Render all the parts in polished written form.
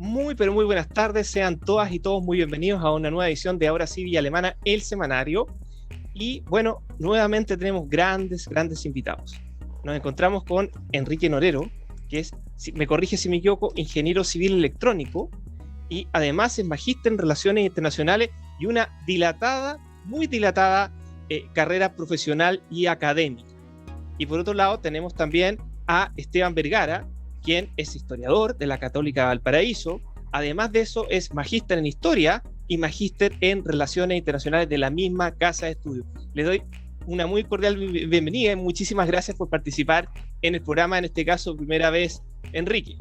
Muy, pero muy buenas tardes. Sean todas y todos muy bienvenidos a una nueva edición de Ahora sí Villa Alemana, el semanario. Y bueno, nuevamente tenemos grandes invitados. Nos encontramos con Enrique Norero, que es, me corrige si me equivoco, ingeniero civil electrónico y además es magíster en Relaciones Internacionales y una muy dilatada carrera profesional y académica. Y por otro lado tenemos también a Esteban Vergara, quien es historiador de la Católica Valparaíso. Además de eso, es magíster en Historia y magíster en Relaciones Internacionales de la misma casa de estudio. Les doy una muy cordial bienvenida y muchísimas gracias por participar en el programa, en este caso, primera vez, Enrique.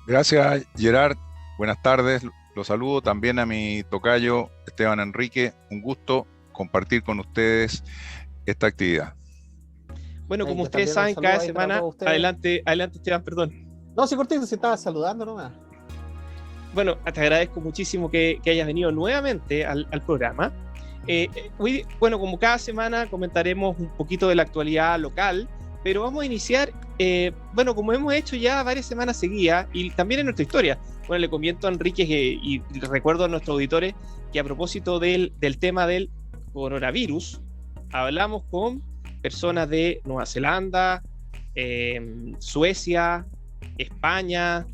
Gracias, Gerard. Buenas tardes. Los saludo también a mi tocayo, Esteban Enrique. Un gusto compartir con ustedes esta actividad. Bueno, como ustedes saben, cada semana... Adelante, Esteban, perdón. No, sí, cortito, se estaba saludando nomás. Bueno, te agradezco muchísimo que hayas venido nuevamente al programa. Hoy, bueno, como cada semana comentaremos un poquito de la actualidad local, pero vamos a iniciar, bueno, como hemos hecho ya varias semanas seguidas, y también en nuestra historia. Bueno, le comento a Enrique y recuerdo a nuestros auditores que a propósito del tema del coronavirus, hablamos con personas de Nueva Zelanda, Suecia, España,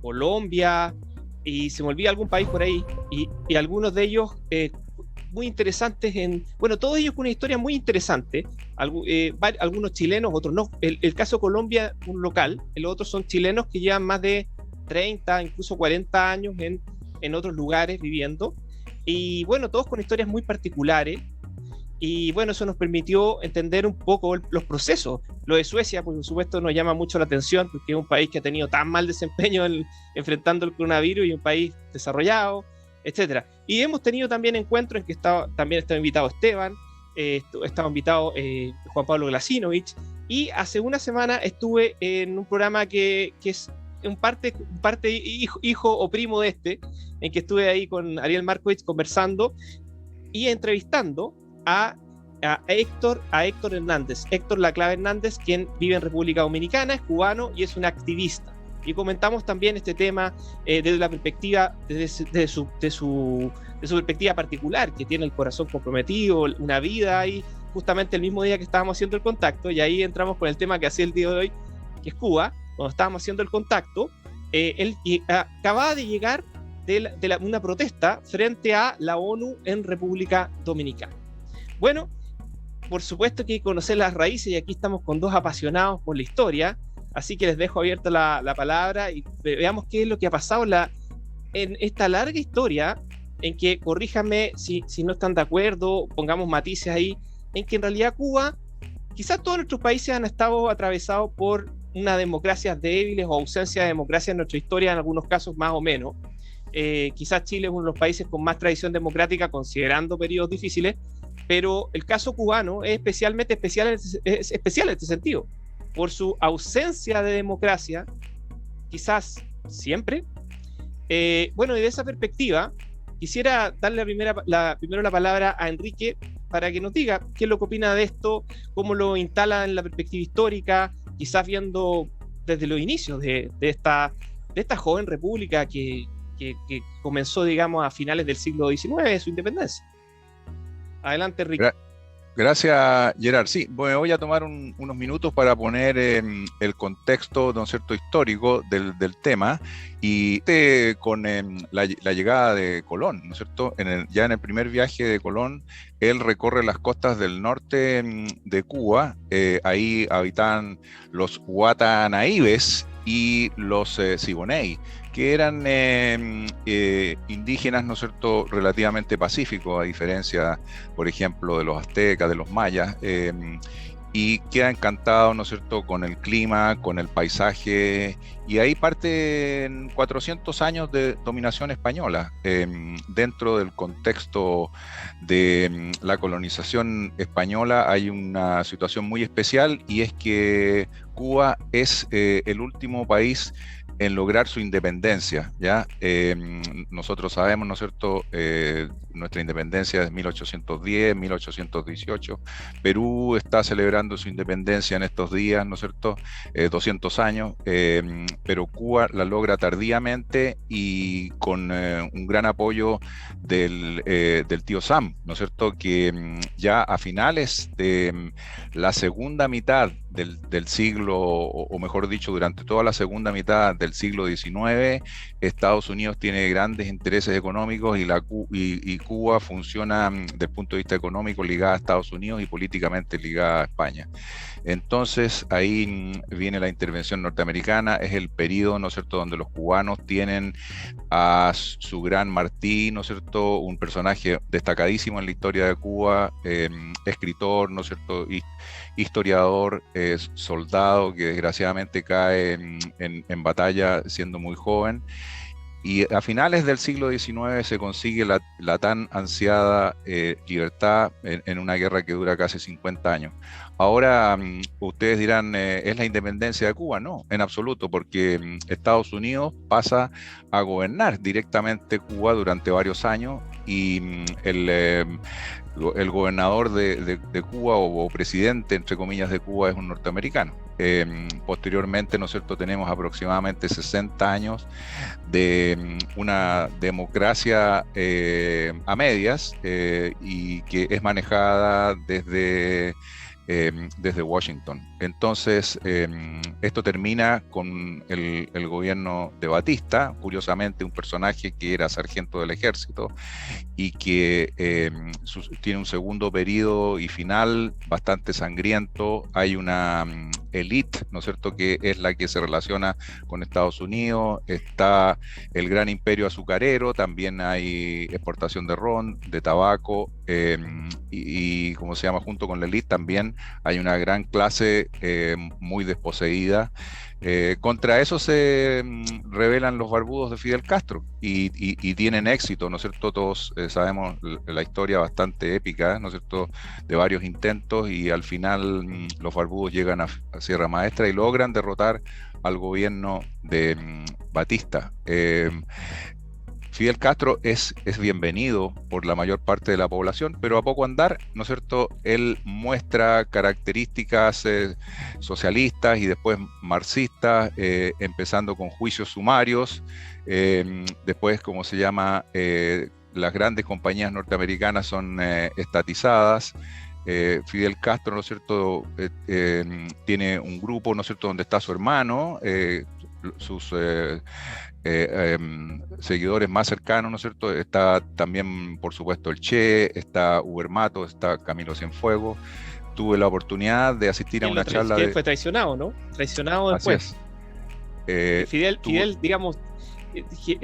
Colombia, y se me olvida algún país por ahí, y algunos de ellos muy interesantes, bueno, todos ellos con una historia muy interesante, algunos chilenos, otros no. El caso de Colombia, un local, los otros son chilenos que llevan más de 30, incluso 40 años en otros lugares viviendo, y bueno, todos con historias muy particulares. Y bueno, eso nos permitió entender un poco los procesos. Lo de Suecia, por supuesto, nos llama mucho la atención porque es un país que ha tenido tan mal desempeño enfrentando el coronavirus y un país desarrollado, etcétera. Y hemos tenido también encuentros en que también estaba invitado Esteban, estaba invitado Juan Pablo Glasinovich, y hace una semana estuve en un programa que es un parte hijo o primo de en que estuve ahí con Ariel Markovich conversando y entrevistando a Héctor Hernández, Héctor Laclave Hernández, quien vive en República Dominicana, es cubano y es un activista. Y comentamos también este tema desde la perspectiva, desde su perspectiva particular, que tiene el corazón comprometido, una vida ahí, justamente el mismo día que estábamos haciendo el contacto, y ahí entramos con el tema que hacía el día de hoy, que es Cuba. Cuando estábamos haciendo el contacto, él acababa de llegar de una protesta frente a la ONU en República Dominicana. Bueno, por supuesto que hay que conocer las raíces y aquí estamos con dos apasionados por la historia, así que les dejo abierta la palabra y veamos qué es lo que ha pasado en esta larga historia en que, corríjanme si no están de acuerdo, pongamos matices ahí, en que en realidad Cuba, quizás todos nuestros países han estado atravesados por una democracia débiles o ausencia de democracia en nuestra historia, en algunos casos más o menos. Quizás Chile es uno de los países con más tradición democrática considerando periodos difíciles, pero el caso cubano es especial en este sentido, por su ausencia de democracia, quizás siempre. Bueno, y de esa perspectiva, quisiera darle primero la palabra a Enrique para que nos diga qué es lo que opina de esto, cómo lo instala en la perspectiva histórica, quizás viendo desde los inicios de esta joven república que comenzó, digamos, a finales del siglo XIX, su independencia. Adelante, Enrique. Gracias, Gerard. Sí, me voy a tomar unos minutos para poner el contexto, ¿no es cierto?, histórico del tema, y con la llegada de Colón, ¿no es cierto? Ya en el primer viaje de Colón, él recorre las costas del norte de Cuba. Ahí habitaban los Watanaíbes y los Siboney, que eran indígenas, ¿no es cierto?, relativamente pacíficos, a diferencia, por ejemplo, de los aztecas, de los mayas, y queda encantado, ¿no es cierto?, con el clima, con el paisaje, y ahí parten 400 años de dominación española. Dentro del contexto de la colonización española hay una situación muy especial, y es que Cuba es el último país en lograr su independencia, ¿ya? Nosotros sabemos, ¿no es cierto?, nuestra independencia es 1810, 1818. Perú está celebrando su independencia en estos días, ¿no es cierto?, 200 años, pero Cuba la logra tardíamente y con un gran apoyo del tío Sam, ¿no es cierto?, que ya a finales de la segunda mitad del siglo, o mejor dicho, durante toda la segunda mitad del siglo XIX, Estados Unidos tiene grandes intereses económicos y Cuba funciona desde el punto de vista económico ligada a Estados Unidos y políticamente ligada a España. Entonces ahí viene la intervención norteamericana, es el periodo, ¿no es cierto?, donde los cubanos tienen a su gran Martí, ¿no es cierto?, un personaje destacadísimo en la historia de Cuba, escritor, ¿no es cierto?, historiador, soldado que desgraciadamente cae en batalla siendo muy joven. Y a finales del siglo XIX se consigue la tan ansiada libertad en una guerra que dura casi 50 años. Ahora ustedes dirán, ¿es la independencia de Cuba? No, en absoluto, porque Estados Unidos pasa a gobernar directamente Cuba durante varios años y el gobernador de Cuba o presidente, entre comillas, de Cuba es un norteamericano. Posteriormente, ¿no es cierto?, tenemos aproximadamente 60 años de una democracia a medias y que es manejada desde Washington. Entonces, esto termina con el gobierno de Batista, curiosamente un personaje que era sargento del ejército y que tiene un segundo periodo y final bastante sangriento. Hay una élite, ¿no es cierto?, que es la que se relaciona con Estados Unidos. Está el gran imperio azucarero, también hay exportación de ron, de tabaco, y como se llama, junto con la élite también hay una gran clase muy desposeída. Contra eso se rebelan los barbudos de Fidel Castro y tienen éxito, ¿no es cierto? Todos sabemos la historia bastante épica, ¿no es cierto?, de varios intentos y al final los barbudos llegan a Sierra Maestra y logran derrotar al gobierno de Batista. Fidel Castro es bienvenido por la mayor parte de la población, pero a poco andar, ¿no es cierto?, él muestra características socialistas y después marxistas, empezando con juicios sumarios, después, como se llama, las grandes compañías norteamericanas son estatizadas. Fidel Castro, ¿no es cierto?, tiene un grupo, ¿no es cierto?, donde está su hermano, sus seguidores más cercanos, ¿no es cierto? Está también, por supuesto, el Che, está Hugo Mato, está Camilo Cienfuegos. Tuve la oportunidad de asistir a una charla de... fue traicionado, ¿no? Traicionado después. Fidel, digamos,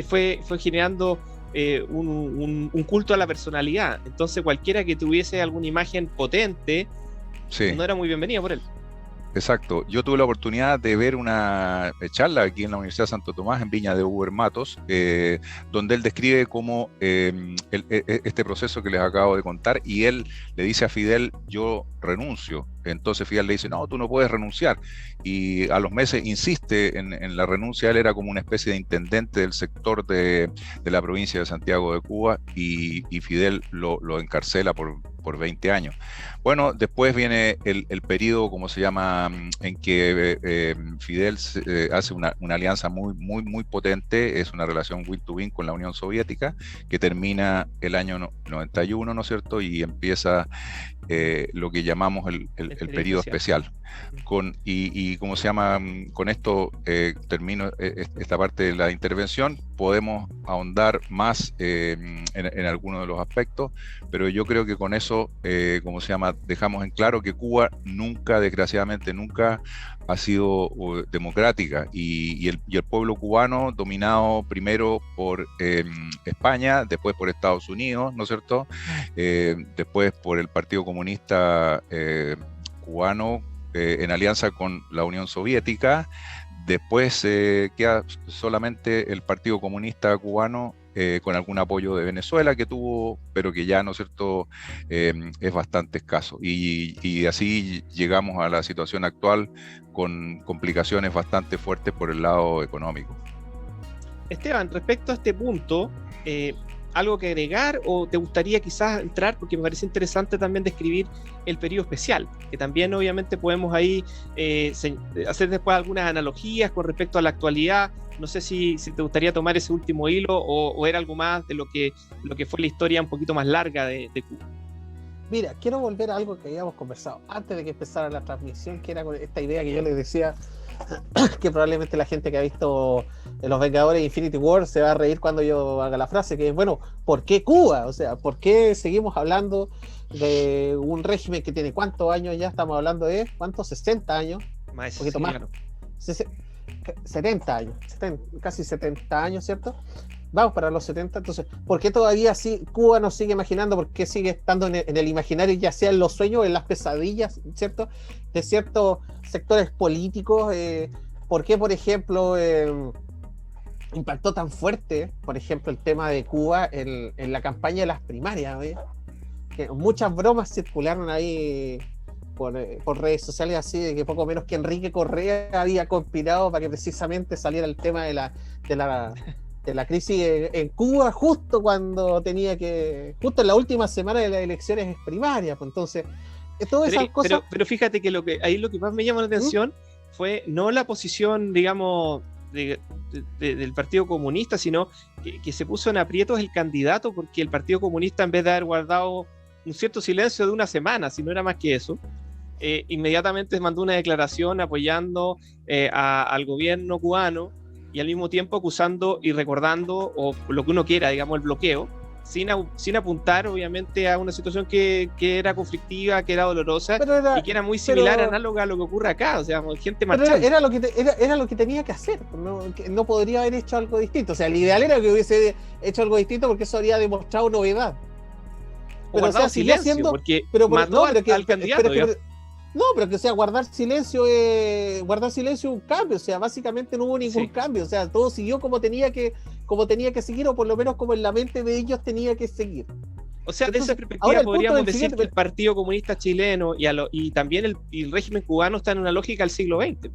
fue generando un culto a la personalidad. Entonces cualquiera que tuviese alguna imagen potente, sí, no era muy bienvenido por él. Exacto. Yo tuve la oportunidad de ver una charla aquí en la Universidad de Santo Tomás, en Viña de Hugo Matos, donde él describe cómo este proceso que les acabo de contar, y él le dice a Fidel, yo renuncio. Entonces Fidel le dice, no, tú no puedes renunciar. Y a los meses insiste en la renuncia. Él era como una especie de intendente del sector de la provincia de Santiago de Cuba, y Fidel lo encarcela por 20 años. Bueno, después viene el periodo, como se llama, en que Fidel hace una alianza muy potente, es una relación win-to-win con la Unión Soviética, que termina el año 91, ¿no es cierto?, y empieza lo que llamamos el periodo especial. Como se llama, con esto termino esta parte de la intervención. Podemos ahondar más en algunos de los aspectos, pero yo creo que con eso, como se llama, dejamos en claro que Cuba nunca, desgraciadamente nunca, ha sido democrática, y el pueblo cubano, dominado primero por España, después por Estados Unidos, ¿no es cierto?, después por el Partido Comunista cubano, en alianza con la Unión Soviética. Después queda solamente el Partido Comunista cubano con algún apoyo de Venezuela que tuvo, pero que ya, ¿no es cierto?, es bastante escaso. Y así llegamos a la situación actual con complicaciones bastante fuertes por el lado económico. Esteban, respecto a este punto, ¿algo que agregar o te gustaría quizás entrar? Porque me parece interesante también describir el periodo especial, que también obviamente podemos ahí hacer después algunas analogías con respecto a la actualidad. No sé si te gustaría tomar ese último hilo o era algo más de lo que fue la historia un poquito más larga de Cuba. Mira, quiero volver a algo que habíamos conversado antes de que empezara la transmisión, que era con esta idea que yo les decía, que probablemente la gente que ha visto Los Vengadores Infinity War se va a reír cuando yo haga la frase, que es, bueno, ¿por qué Cuba? O sea, ¿por qué seguimos hablando de un régimen que tiene cuántos años ya? Estamos hablando de, ¿cuántos? 60 años, Más, un poquito sí, más, claro. 70 años, casi 70 años, ¿cierto? Vamos para los 70, entonces, ¿por qué todavía sí Cuba nos sigue imaginando? ¿Por qué sigue estando en el imaginario, ya sea en los sueños, en las pesadillas, ¿cierto?, de ciertos sectores políticos? ¿Por qué, por ejemplo, impactó tan fuerte, por ejemplo, el tema de Cuba en la campaña de las primarias? Que muchas bromas circularon ahí por redes sociales, así de que poco menos que Enrique Correa había conspirado para que precisamente saliera el tema de la crisis en Cuba justo cuando justo en la última semana de las elecciones primarias. Pues entonces, todas esas cosas... Pero fíjate que lo que más me llamó la atención fue no la posición, digamos, del Partido Comunista, sino que se puso en aprietos el candidato, porque el Partido Comunista, en vez de haber guardado un cierto silencio de una semana, si no era más que eso, inmediatamente mandó una declaración apoyando al gobierno cubano y al mismo tiempo acusando y recordando, o lo que uno quiera, digamos, el bloqueo, sin apuntar obviamente a una situación que era conflictiva, que era dolorosa y que era muy similar, análoga a lo que ocurre acá, o sea, gente marchando. Era lo que tenía que hacer, no podría haber hecho algo distinto. O sea, el ideal era que hubiese hecho algo distinto, porque eso habría demostrado novedad. Pero, o sea, silencio, porque mató al candidato. Pero que, o sea, guardar silencio es un cambio. O sea, básicamente no hubo ningún cambio. O sea, todo siguió como tenía que seguir, o por lo menos como en la mente de ellos tenía que seguir. O sea, entonces, de esa perspectiva podríamos decir que el Partido Comunista Chileno y también el régimen cubano está en una lógica del siglo XX.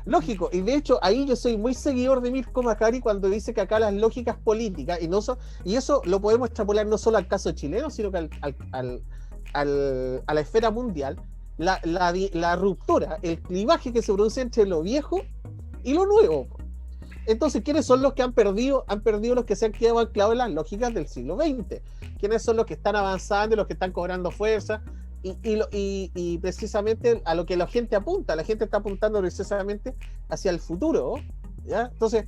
Lógico, y de hecho ahí yo soy muy seguidor de Mirko Macari cuando dice que acá las lógicas políticas, y eso lo podemos extrapolar no solo al caso chileno, sino que a la esfera mundial, la ruptura, el clivaje que se produce entre lo viejo y lo nuevo. Entonces, ¿quiénes son los que han perdido? Han perdido los que se han quedado anclados en las lógicas del siglo XX. ¿Quiénes son los que están avanzando y los que están cobrando fuerza? Y precisamente a lo que la gente apunta. La gente está apuntando precisamente hacia el futuro, ¿ya? Entonces,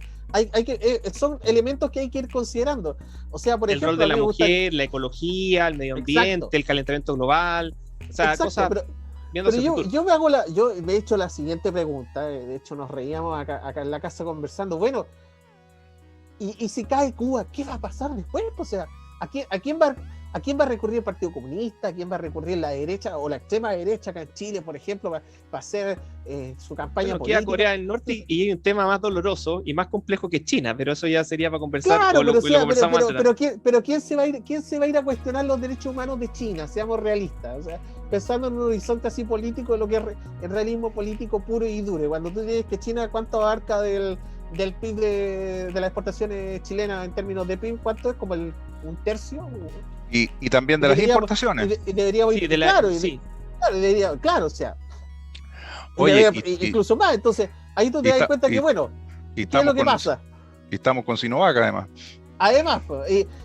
son elementos que hay que ir considerando. O sea, por ejemplo, el rol de la mujer, la ecología, el medio ambiente, el calentamiento global, o sea, cosas. Pero yo me he hecho la siguiente pregunta. De hecho, nos reíamos acá en la casa conversando. Bueno, y si cae Cuba, ¿qué va a pasar después? O sea, ¿a quién va a recurrir el Partido Comunista? ¿A quién va a recurrir la derecha o la extrema derecha acá en Chile, por ejemplo, para hacer su campaña política? Queda Corea del Norte y hay un tema más doloroso y más complejo que China, pero eso ya sería para conversar. Claro, pero ¿quién se va a ir a cuestionar los derechos humanos de China? Seamos realistas. O sea, pensando en un horizonte así político, lo que es el realismo político puro y duro. Cuando tú dices que China, ¿cuánto abarca del PIB de las exportaciones chilenas en términos de PIB? ¿Cuánto es? ¿Como un tercio? Y también de las importaciones. Claro, o sea. Oye, incluso más. Entonces, ahí tú te das cuenta que, bueno, ¿qué es lo que pasa? Y estamos con Sinovac, además. Además,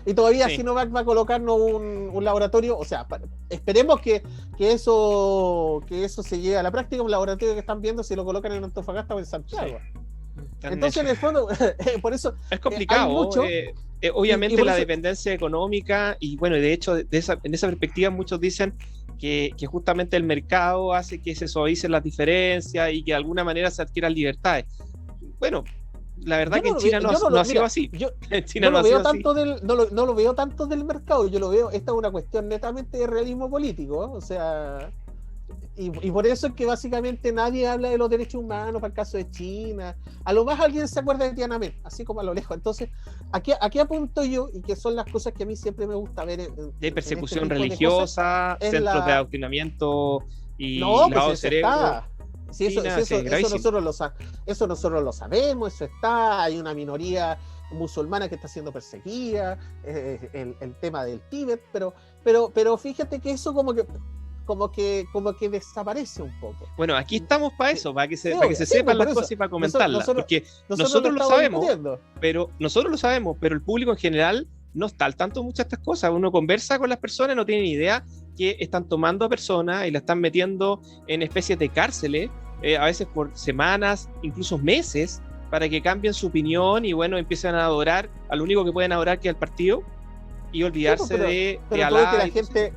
y todavía Sinovac va a colocarnos un laboratorio. O sea, esperemos que eso se llegue a la práctica. Un laboratorio que están viendo si lo colocan en Antofagasta o en Santiago. Entonces, en el fondo, por eso es complicado. Mucho, obviamente la dependencia económica, y bueno, de hecho, en esa perspectiva muchos dicen que justamente el mercado hace que se suavicen las diferencias y que de alguna manera se adquieran libertades. Bueno, la verdad que en China no ha sido así. No lo veo tanto del mercado, yo lo veo, esta es una cuestión netamente de realismo político, ¿eh? O sea, Y por eso es que básicamente nadie habla de los derechos humanos para el caso de China. A lo más alguien se acuerda de Tiananmen, así como a lo lejos. Entonces, aquí apunto yo, y que son las cosas que a mí siempre me gusta ver. De persecución religiosa, centros de adoctrinamiento y no, lavado de pues cerebro. Está. Si eso Gravísimo. nosotros lo sabemos, eso está. Hay una minoría musulmana que está siendo perseguida, el tema del Tíbet, pero fíjate que eso como que desaparece un poco. Bueno, aquí estamos para eso, para que se Sí, sepan por las eso. cosas y para comentarlas, porque nosotros lo sabemos, pero el público en general no está al tanto de muchas de estas cosas. Uno conversa con las personas, no tienen idea que están tomando a personas y la están metiendo en especies de cárceles, a veces por semanas, incluso meses, para que cambien su opinión y bueno, empiezan a adorar al único que pueden adorar, que es el partido, y olvidarse de Alá. Que la gente,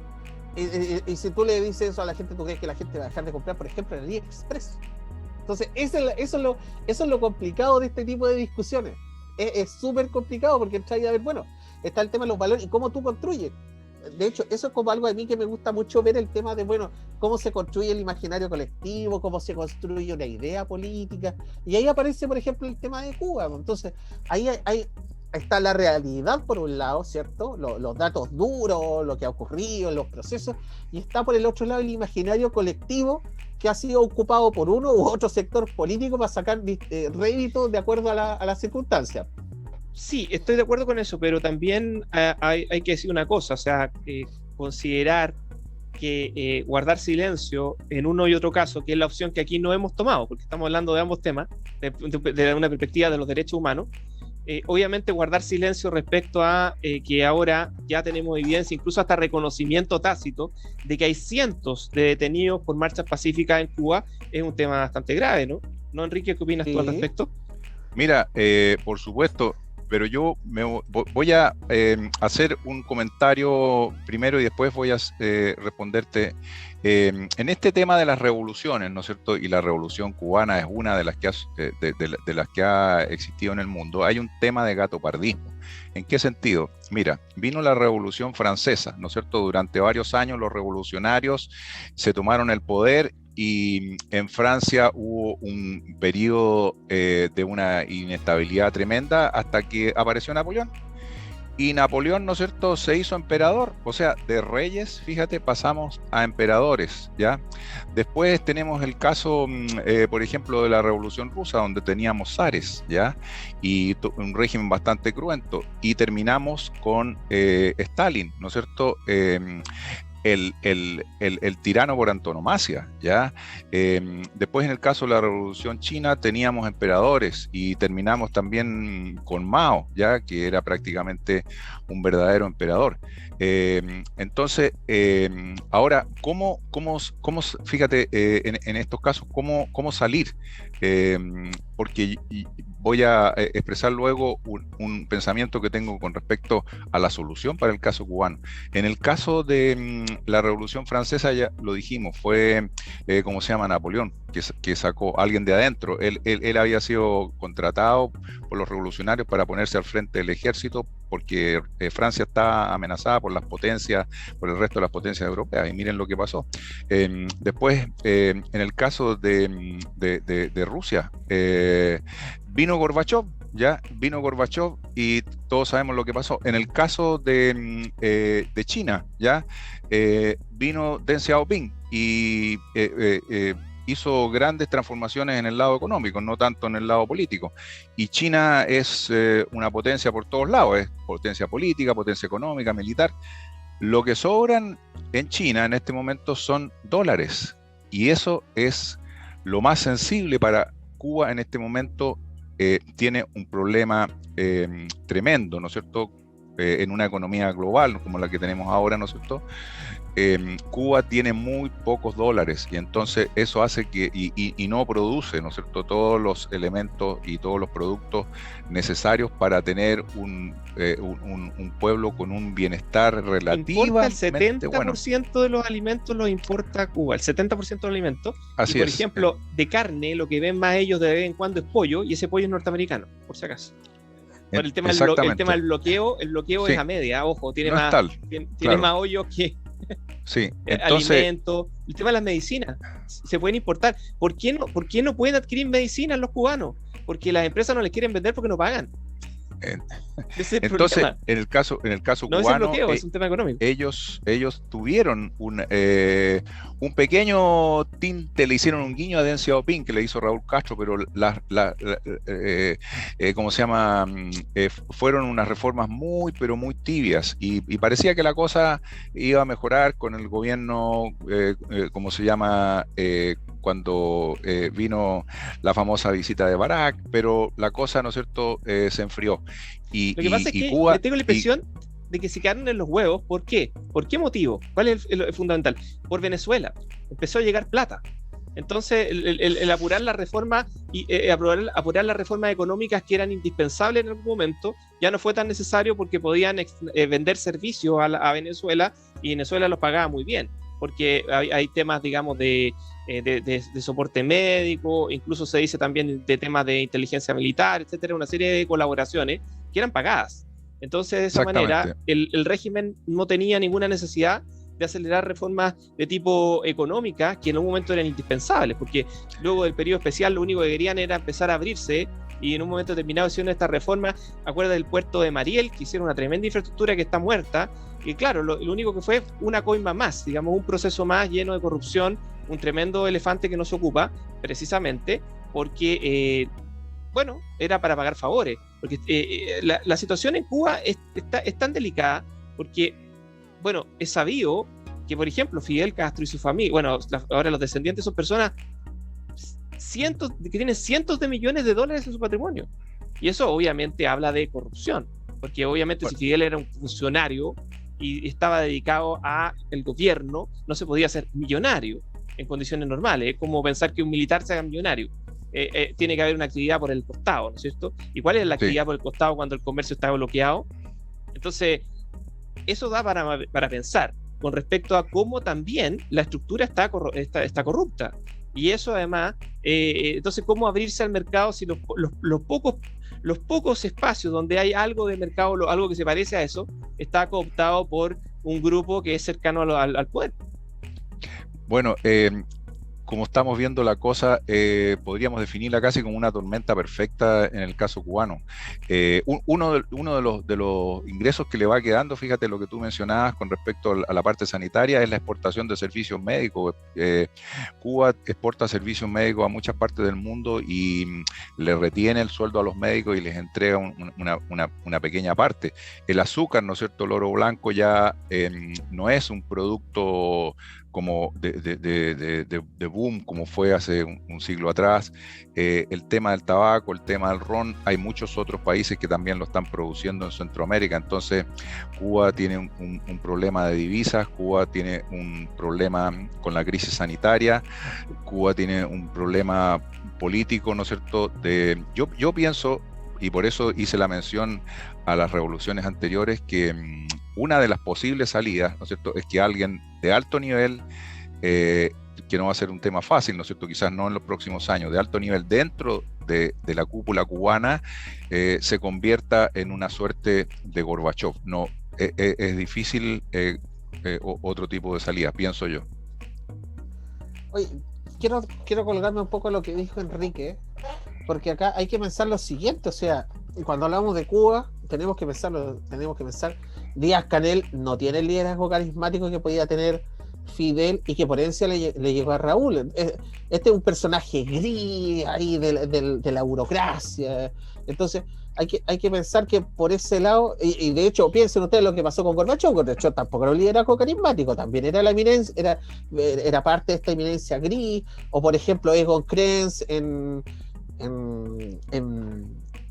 y si tú le dices eso a la gente, ¿tú crees que la gente va a dejar de comprar, por ejemplo, en AliExpress? Entonces, eso es lo complicado de este tipo de discusiones. Es súper complicado porque trae a ver, bueno, está el tema de los valores y cómo tú construyes. De hecho, eso es como algo a mí que me gusta mucho ver, el tema de, bueno, cómo se construye el imaginario colectivo, cómo se construye una idea política. Y ahí aparece, por ejemplo, el tema de Cuba. Entonces, ahí está la realidad por un lado, ¿cierto? Los datos duros, lo que ha ocurrido, los procesos. Y está por el otro lado el imaginario colectivo que ha sido ocupado por uno u otro sector político para sacar réditos de acuerdo a las circunstancias. Sí, estoy de acuerdo con eso, pero también hay que decir una cosa, o sea, considerar que guardar silencio en uno y otro caso, que es la opción que aquí no hemos tomado, porque estamos hablando de ambos temas, de una perspectiva de los derechos humanos, obviamente guardar silencio respecto a que ahora ya tenemos evidencia, incluso hasta reconocimiento tácito, de que hay cientos de detenidos por marchas pacíficas en Cuba, es un tema bastante grave, ¿no? ¿No, Enrique? ¿Qué opinas tú al respecto? Mira, por supuesto, pero yo voy a hacer un comentario primero y después voy a responderte. En este tema de las revoluciones, ¿no es cierto? Y la revolución cubana es una de las que ha existido en el mundo. Hay un tema de gatopardismo. ¿En qué sentido? Mira, vino la Revolución Francesa, ¿no es cierto? Durante varios años los revolucionarios se tomaron el poder y en Francia hubo un periodo de una inestabilidad tremenda hasta que apareció Napoleón. Y Napoleón, ¿no es cierto?, se hizo emperador, o sea, de reyes, fíjate, pasamos a emperadores, ¿ya? Después tenemos el caso, por ejemplo, de la Revolución Rusa, donde teníamos zares, ¿ya? Y un régimen bastante cruento. Y terminamos con Stalin, ¿no es cierto?, el tirano por antonomasia, ¿ya? Después, en el caso de la Revolución China, teníamos emperadores y terminamos también con Mao, ¿ya? Que era prácticamente un verdadero emperador. Entonces, ahora, fíjate, en estos casos, ¿cómo salir? Porque voy a expresar luego un pensamiento que tengo con respecto a la solución para el caso cubano. En el caso de la Revolución Francesa, ya lo dijimos, fue, ¿cómo se llama? Napoleón, que sacó a alguien de adentro. Él había sido contratado por los revolucionarios para ponerse al frente del ejército porque Francia está amenazada por las potencias, por el resto de las potencias europeas, y miren lo que pasó. Después, en el caso de Rusia, vino Gorbachev, y todos sabemos lo que pasó. En el caso de China, ¿ya? Vino Deng Xiaoping y hizo grandes transformaciones en el lado económico, no tanto en el lado político. Y China es una potencia por todos lados, es potencia política, potencia económica, militar. Lo que sobran en China en este momento son dólares, y eso es lo más sensible para Cuba en este momento. Tiene un problema tremendo, ¿no es cierto?, en una economía global como la que tenemos ahora, ¿no es cierto? Cuba tiene muy pocos dólares, y entonces eso hace que, y no produce, ¿no es cierto?, todos los elementos y todos los productos necesarios para tener un pueblo con un bienestar relativamente el 70% bueno. de los alimentos los importa Cuba, el 70% de los alimentos. Así y por es. ejemplo, de carne, lo que ven más ellos de vez en cuando es pollo, y ese pollo es norteamericano, por si acaso. Bueno, el tema del bloqueo, sí, es a media, ojo, tiene más hoyos Sí, entonces, alimentos, el tema de las medicinas, se pueden importar. Por qué no pueden adquirir medicinas los cubanos? Porque las empresas no les quieren vender porque no pagan. eh, Ese es el entonces problema. en el caso No es el cubano, bloqueo, es un tema económico. ellos tuvieron un pequeño tinte, le hicieron un guiño a Deng Xiaoping que le hizo Raúl Castro, pero ¿cómo se llama? Fueron unas reformas muy, pero muy tibias y parecía que la cosa iba a mejorar con el gobierno, ¿cómo se llama? Cuando vino la famosa visita de Barack, pero la cosa, ¿no es cierto?, se enfrió. Lo que pasa es que Cuba, me tengo la impresión de que se quedaron en los huevos. ¿Por qué? ¿Por qué motivo? ¿Cuál es el fundamental? Por Venezuela. Empezó a llegar plata. Entonces, el apurar la reforma y apurar las reformas económicas que eran indispensables en algún momento, ya no fue tan necesario porque podían vender servicios a Venezuela y Venezuela los pagaba muy bien, porque hay temas, digamos, de soporte médico, incluso se dice también de temas de inteligencia militar, etcétera, una serie de colaboraciones que eran pagadas. Entonces, de esa manera, el régimen no tenía ninguna necesidad de acelerar reformas de tipo económica que en un momento eran indispensables, porque luego del periodo especial lo único que querían era empezar a abrirse y en un momento determinado hicieron esta reforma. Acuerda del puerto de Mariel, que hicieron una tremenda infraestructura que está muerta, y claro, lo único que fue una coima más, digamos, un proceso más lleno de corrupción, un tremendo elefante que no se ocupa, precisamente porque, bueno, era para pagar favores, porque la situación en Cuba es tan delicada, porque, bueno, es sabido que, por ejemplo, Fidel Castro y su familia, bueno, ahora los descendientes son personas que tienen cientos de millones de dólares en su patrimonio, y eso obviamente habla de corrupción, porque obviamente si Fidel era un funcionario y estaba dedicado al gobierno, no se podía ser millonario en condiciones normales. Es como pensar que un militar se haga millonario. Tiene que haber una actividad por el costado, ¿no es cierto? ¿Y cuál es la actividad por el costado cuando el comercio está bloqueado? Entonces, eso da para pensar con respecto a cómo también la estructura está corrupta. Y eso además, entonces, ¿cómo abrirse al mercado si los pocos espacios donde hay algo de mercado, algo que se parece a eso, está cooptado por un grupo que es cercano al poder? Bueno, como estamos viendo la cosa, podríamos definirla casi como una tormenta perfecta en el caso cubano. Uno de los ingresos que le va quedando, fíjate lo que tú mencionabas con respecto a la parte sanitaria, es la exportación de servicios médicos. Cuba exporta servicios médicos a muchas partes del mundo y le retiene el sueldo a los médicos y les entrega una pequeña parte. El azúcar, ¿no es cierto?, el oro blanco ya no es un producto como de boom, como fue hace un siglo atrás. El tema del tabaco, el tema del ron, hay muchos otros países que también lo están produciendo en Centroamérica. Entonces, Cuba tiene un problema de divisas, Cuba tiene un problema con la crisis sanitaria, Cuba tiene un problema político, ¿no es cierto? Yo pienso, y por eso hice la mención a las revoluciones anteriores, que una de las posibles salidas, ¿no es cierto?, es que alguien de alto nivel, que no va a ser un tema fácil, ¿no es cierto?, quizás no en los próximos años, de alto nivel dentro de la cúpula cubana, se convierta en una suerte de Gorbachov. No, es difícil otro tipo de salida, pienso yo. Oye, quiero colgarme un poco lo que dijo Enrique, porque acá hay que pensar lo siguiente, o sea, cuando hablamos de Cuba, tenemos que pensar, Díaz-Canel no tiene el liderazgo carismático que podía tener Fidel y que por herencia le llegó a Raúl. Este es un personaje gris ahí de la burocracia. Entonces hay que pensar que por ese lado, y de hecho piensen ustedes lo que pasó con Gorbachov. Gorbachov tampoco era un liderazgo carismático, también era la eminencia, era parte de esta eminencia gris, o por ejemplo Egon Krenz en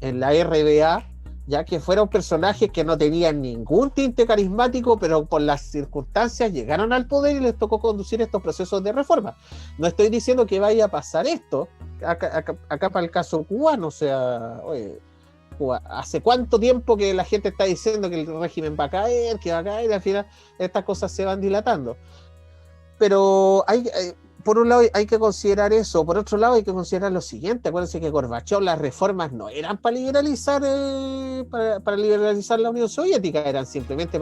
la RDA, ya que fueron personajes que no tenían ningún tinte carismático, pero por las circunstancias llegaron al poder y les tocó conducir estos procesos de reforma. No estoy diciendo que vaya a pasar esto acá para el caso cubano, o sea, oye, Cuba, ¿hace cuánto tiempo que la gente está diciendo que el régimen va a caer, que va a caer, y al final estas cosas se van dilatando? Pero por un lado hay que considerar eso, por otro lado hay que considerar lo siguiente. Acuérdense que Gorbachov, las reformas no eran para liberalizar para liberalizar la Unión Soviética, eran simplemente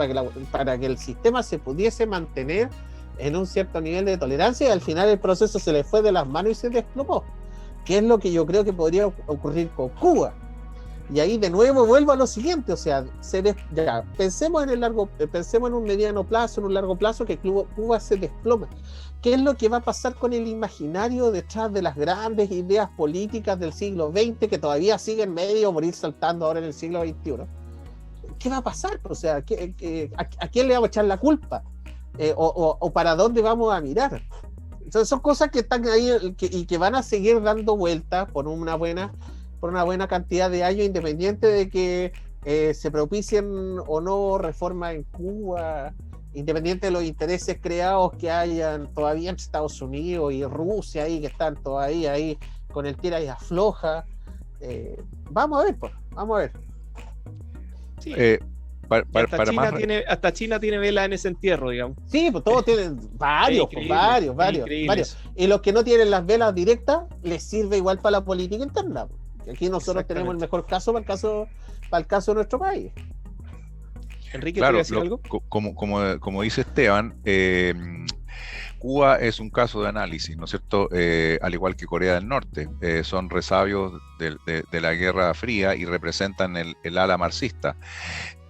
para que el sistema se pudiese mantener en un cierto nivel de tolerancia, y al final el proceso se le fue de las manos y se desplomó, que es lo que yo creo que podría ocurrir con Cuba. Y ahí de nuevo vuelvo a lo siguiente, o sea, pensemos en un mediano plazo, en un largo plazo, que Cuba se desploma. ¿Qué es lo que va a pasar con el imaginario detrás de las grandes ideas políticas del siglo XX que todavía siguen medio morir saltando ahora en el siglo XXI? ¿Qué va a pasar? O sea, ¿a quién le vamos a echar la culpa? O para dónde vamos a mirar. Entonces son cosas que están ahí y que van a seguir dando vueltas por una buena cantidad de años, independiente de que se propicien o no reformas en Cuba, independiente de los intereses creados que hayan todavía en Estados Unidos y Rusia ahí, que están todavía ahí con el tira y afloja. Vamos a ver, pues, vamos a ver. Sí. Para hasta China tiene vela en ese entierro, digamos. Sí, pues todos tienen varios. Y los que no tienen las velas directas, les sirve igual para la política interna. Aquí nosotros tenemos el mejor caso para el caso de nuestro país. Enrique, claro, ¿te iba a decir algo? Como dice Esteban, Cuba es un caso de análisis, ¿no es cierto? Al igual que Corea del Norte, son resabios de la Guerra Fría y representan el ala marxista.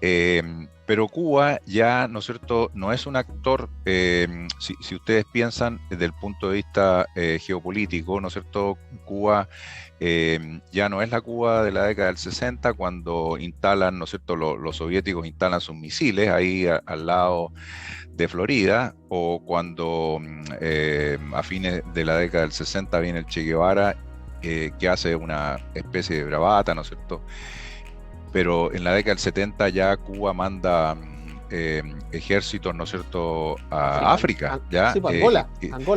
Pero Cuba ya, ¿no es cierto?, no es un actor, si ustedes piensan desde el punto de vista geopolítico, ¿no es cierto?, Cuba ya no es la Cuba de la década del 60, cuando instalan, ¿no es cierto?, los soviéticos instalan sus misiles ahí al lado de Florida, o cuando a fines de la década del 60 viene el Che Guevara, que hace una especie de bravata, ¿no es cierto?, pero en la década del 70 ya Cuba manda ejércitos, ¿no es cierto?, a África, ¿ya? Sí, Angola.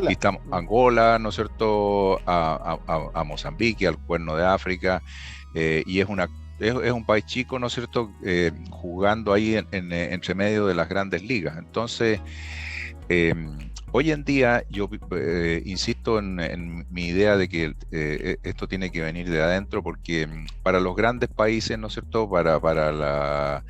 Y estamos, Angola, ¿no es cierto?, a Mozambique, al Cuerno de África, y es un país chico, ¿no es cierto?, jugando ahí entre medio de las grandes ligas. Entonces, hoy en día yo insisto en mi idea de que esto tiene que venir de adentro, porque para los grandes países, ¿no es cierto?, para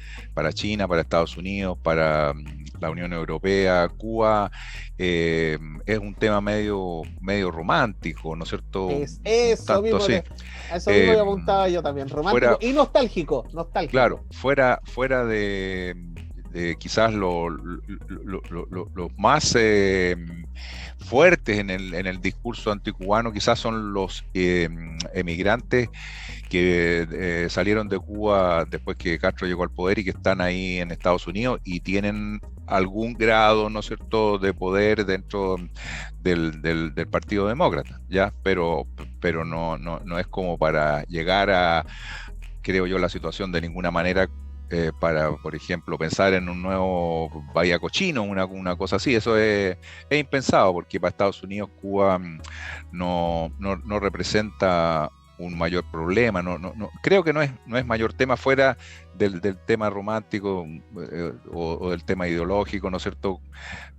China, para Estados Unidos, para la Unión Europea, Cuba es un tema medio romántico, ¿no es cierto? Eso mismo apuntaba yo también, romántico y nostálgico. Claro, fuera de quizás los más fuertes en el discurso anticubano, quizás son los emigrantes que salieron de Cuba después que Castro llegó al poder y que están ahí en Estados Unidos y tienen algún grado, ¿no es cierto?, de poder dentro del Partido Demócrata, ¿ya? Pero no es como para llegar a, creo yo, la situación de ninguna manera para, por ejemplo, pensar en un nuevo Bahía Cochino, una cosa así. Eso es impensado, porque para Estados Unidos Cuba no representa un mayor problema. Creo que no es mayor tema fuera del tema romántico o del tema ideológico, ¿no es cierto?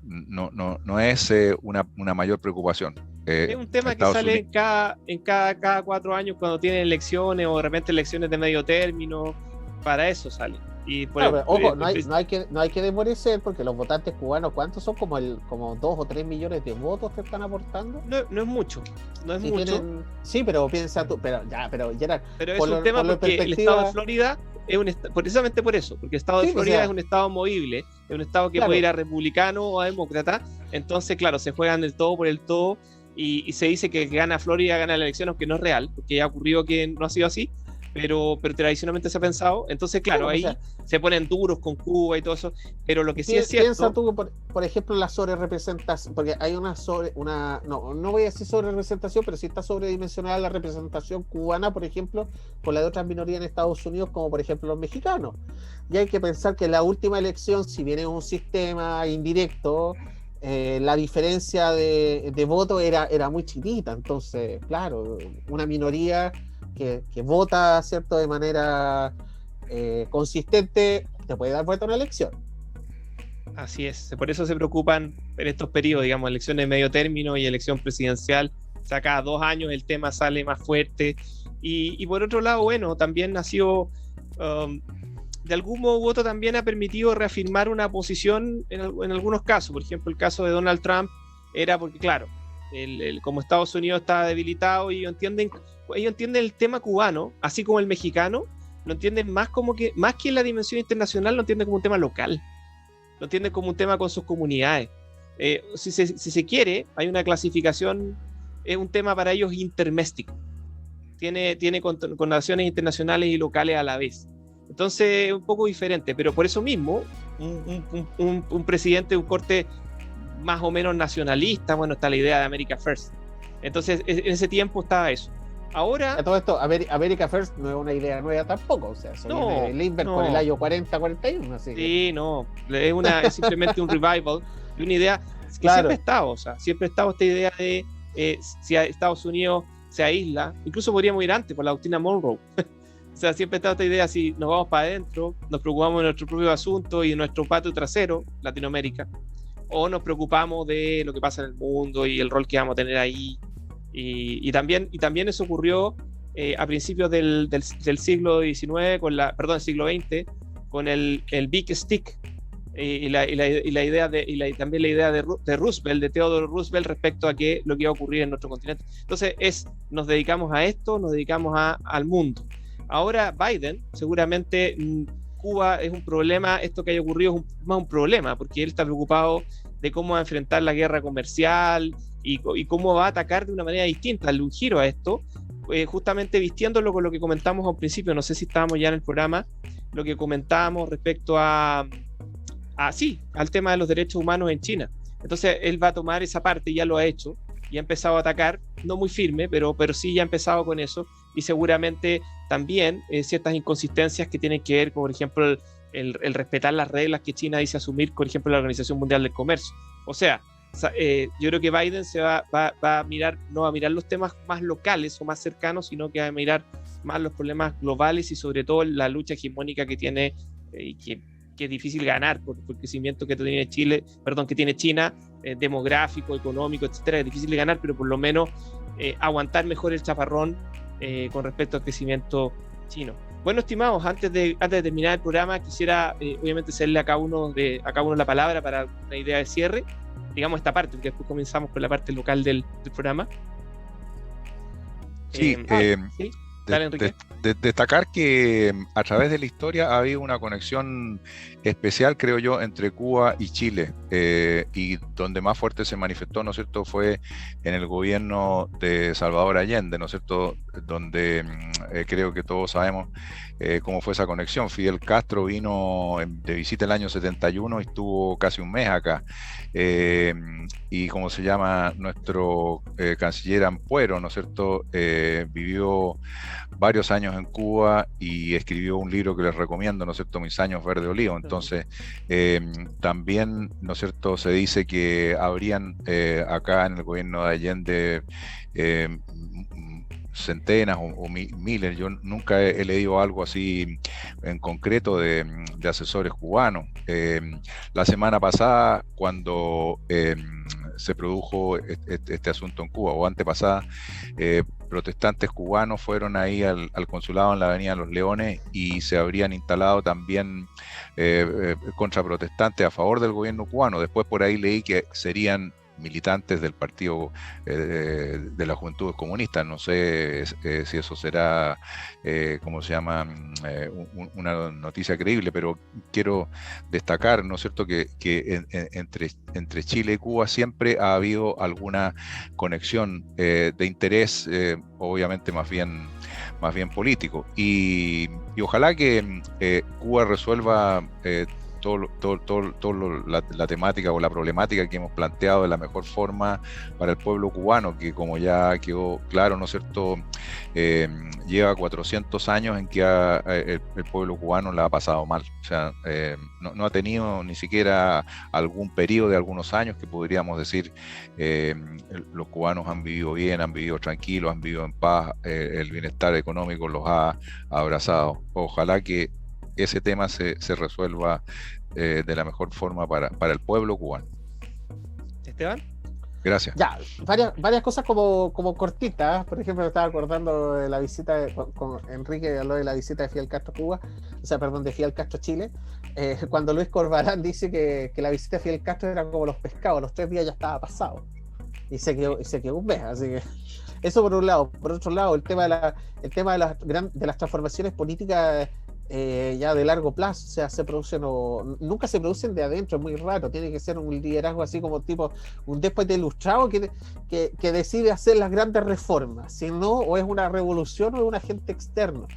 No es una mayor preocupación. Es un tema que sale en cada 4 años cuando tienen elecciones, o de repente elecciones de medio término. Para eso sale. Y ojo, no hay que demorecer, porque los votantes cubanos, ¿cuántos son? Como 2 o 3 millones de votos que están aportando. No es mucho. Sí, pero piensa tú, pero Gerard, pero es un tema porque el estado de Florida es precisamente por eso, porque el estado de Florida es un estado movible, es un estado que puede ir a republicano o a demócrata. Entonces, claro, se juegan del todo por el todo, y se dice que el que gana Florida gana la elección, aunque no es real, porque ya ha ocurrido que no ha sido así. Pero tradicionalmente se ha pensado. Entonces, claro, ahí se ponen duros con Cuba y todo eso. Pero lo que sí es cierto. Piensa tú, por ejemplo, la sobrerepresentación, porque hay no voy a decir sobrerepresentación, pero sí está sobredimensionada la representación cubana, por ejemplo, con la de otras minorías en Estados Unidos, como por ejemplo los mexicanos. Y hay que pensar que la última elección, si bien es un sistema indirecto, la diferencia de voto era muy chiquita. Entonces, claro, una minoría que vota, ¿cierto?, de manera consistente, te puede dar vuelta a una elección. Así es, por eso se preocupan en estos periodos, digamos, elecciones de medio término y elección presidencial. O sea, cada 2 años el tema sale más fuerte. Y por otro lado, bueno, también ha sido, de algún modo u otro, también ha permitido reafirmar una posición en algunos casos. Por ejemplo, el caso de Donald Trump era porque, claro, como Estados Unidos está debilitado y ellos entienden el tema cubano, así como el mexicano, lo entienden más que en la dimensión internacional, lo entienden como un tema local. Lo entienden como un tema con sus comunidades. Si se quiere, hay una clasificación, es un tema para ellos interméstico. Tiene connotaciones internacionales y locales a la vez. Entonces es un poco diferente, pero por eso mismo, un presidente de un corte más o menos nacionalista, bueno, está la idea de America First. Entonces en ese tiempo estaba eso. Ahora... A todo esto, America First no es una idea nueva tampoco, o sea, eso viene de Lindbergh con el año 40-41, así sí, que... no, es simplemente un revival de una idea que claro. siempre ha estado esta idea de si Estados Unidos se aísla, incluso podríamos ir antes por la doctrina Monroe. O sea, siempre ha estado esta idea, si nos vamos para adentro, nos preocupamos de nuestro propio asunto y de nuestro patio trasero, Latinoamérica, o nos preocupamos de lo que pasa en el mundo y el rol que vamos a tener ahí. Y también eso ocurrió a principios del siglo XIX, siglo XX, con el Big Stick y también la idea de Roosevelt, de Theodore Roosevelt, respecto a lo que iba a ocurrir en nuestro continente. Entonces nos dedicamos a esto, nos dedicamos al mundo. Ahora Biden, seguramente Cuba es un problema, esto que haya ocurrido es más un problema, porque él está preocupado de cómo va a enfrentar la guerra comercial y cómo va a atacar de una manera distinta, darle un giro a esto, justamente vistiéndolo con lo que comentamos al principio, no sé si estábamos ya en el programa, lo que comentábamos respecto al tema de los derechos humanos en China. Entonces él va a tomar esa parte, y ya lo ha hecho, y ha empezado a atacar, no muy firme, pero sí ya ha empezado con eso, y seguramente también ciertas inconsistencias que tienen que ver, por ejemplo, el respetar las reglas que China dice asumir, por ejemplo, la Organización Mundial del Comercio. O sea, yo creo que Biden va a mirar, no va a mirar los temas más locales o más cercanos, sino que va a mirar más los problemas globales y sobre todo la lucha hegemónica que tiene y que es difícil ganar por el crecimiento que tiene China, demográfico, económico, etcétera. Es difícil de ganar, pero por lo menos aguantar mejor el chaparrón con respecto al crecimiento chino. Bueno, estimados, antes de terminar el programa, quisiera obviamente cederle a cada uno la palabra para una idea de cierre, digamos esta parte, porque después comenzamos con la parte local del programa. Sí, ¿sí? Dale, Enrique. Destacar que a través de la historia ha habido una conexión especial, creo yo, entre Cuba y Chile, y donde más fuerte se manifestó, ¿no es cierto?, fue en el gobierno de Salvador Allende, ¿no es cierto?, donde creo que todos sabemos cómo fue esa conexión. Fidel Castro vino de visita el año 71 y estuvo casi un mes acá, y como se llama nuestro canciller Ampuero, ¿no es cierto?, vivió varios años en Cuba y escribió un libro que les recomiendo, ¿no es cierto?, Mis años verde olivo. Entonces, también, ¿no es cierto?, se dice que habrían acá en el gobierno de Allende centenas o miles, yo nunca he leído algo así en concreto de asesores cubanos. La semana pasada, cuando se produjo este asunto en Cuba, o antepasada, protestantes cubanos fueron ahí al consulado en la Avenida Los Leones y se habrían instalado también contraprotestantes a favor del gobierno cubano. Después por ahí leí que serían militantes del partido de la Juventud Comunista. No sé si eso será, ¿cómo se llama?, una noticia creíble, pero quiero destacar, ¿no es cierto?, que entre Chile y Cuba siempre ha habido alguna conexión de interés, obviamente más bien político, y ojalá que Cuba resuelva la temática o la problemática que hemos planteado de la mejor forma para el pueblo cubano, que como ya quedó claro, ¿no es cierto?, lleva 400 años en que el pueblo cubano la ha pasado mal. O sea, no ha tenido ni siquiera algún periodo de algunos años que podríamos decir los cubanos han vivido bien, han vivido tranquilos, han vivido en paz, el bienestar económico los ha abrazado. Ojalá que ese tema se resuelva de la mejor forma para el pueblo cubano. Esteban. Gracias. Ya, varias cosas como cortitas. Por ejemplo, me estaba acordando de la visita con Enrique, habló de la visita de Fidel Castro a Cuba, o sea, perdón, de Fidel Castro a Chile. Cuando Luis Corbalán dice que la visita de Fidel Castro era como los pescados, los 3 días ya estaba pasado. Y se quedó un mes, así que eso por un lado. Por otro lado, el tema de las transformaciones políticas ya de largo plazo, o sea, nunca se producen de adentro, es muy raro, tiene que ser un liderazgo así como tipo un déspota ilustrado que decide hacer las grandes reformas, si no, o es una revolución o es un agente externo,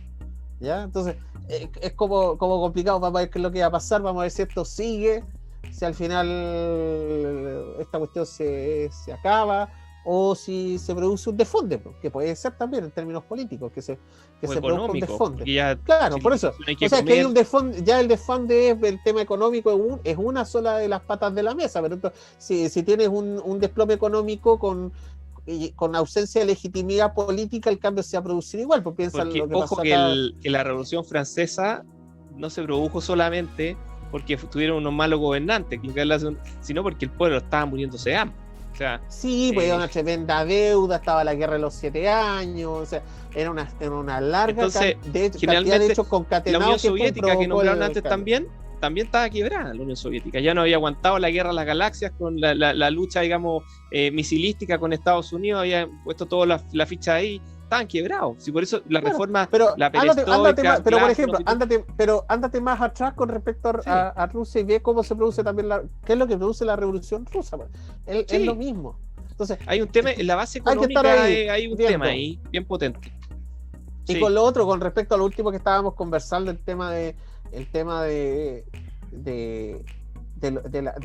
¿ya? Entonces, es como complicado. Vamos a ver qué es lo que va a pasar, vamos a ver si esto sigue, si al final esta cuestión se acaba, o si se produce un desfonde, que puede ser también en términos políticos, que se produzca un desfonde. Claro, por eso. O sea, que hay un desfonde, ya el desfonde es el tema económico, es una sola de las patas de la mesa, pero entonces, si tienes un desplome económico con ausencia de legitimidad política, el cambio se va a producir igual. Pues piensa porque, lo que ojo, pasó que la Revolución Francesa no se produjo solamente porque tuvieron unos malos gobernantes, sino porque el pueblo estaba muriéndose de hambre. O sea, sí, pues era una tremenda deuda, estaba la guerra de los 7 años, o sea, era una larga cantidad de hechos concatenados. La Unión Soviética, que nombraron antes, también estaba quebrada, la Unión Soviética. Ya no había aguantado la guerra de las galaxias con la lucha, digamos, misilística con Estados Unidos, había puesto toda la ficha ahí, estaban quebrados. Sí, por eso la reforma, la perestroika... Pero, por ejemplo, ándate más atrás con respecto a Rusia y ve cómo se produce también qué es lo que produce la Revolución Rusa. Es lo mismo. Entonces, hay un tema, en la base económica hay un tema ahí, bien potente. Y sí, con lo otro, con respecto a lo último que estábamos conversando, el tema de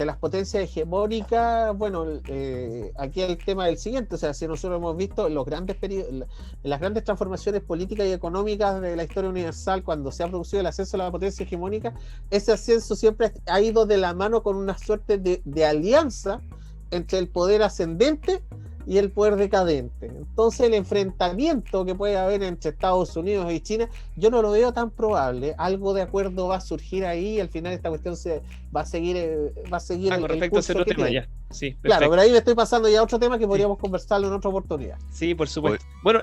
las potencias hegemónicas, bueno, aquí el tema del siguiente, o sea, si nosotros hemos visto las grandes transformaciones políticas y económicas de la historia universal, cuando se ha producido el ascenso de la potencia hegemónica, ese ascenso siempre ha ido de la mano con una suerte de alianza entre el poder ascendente y el poder decadente. Entonces el enfrentamiento que puede haber entre Estados Unidos y China, yo no lo veo tan probable. Algo de acuerdo va a surgir ahí y al final esta cuestión va a seguir con respecto a ese otro tema ya. Sí, claro, pero ahí me estoy pasando ya a otro tema que podríamos conversarlo en otra oportunidad. Sí, por supuesto. Bueno,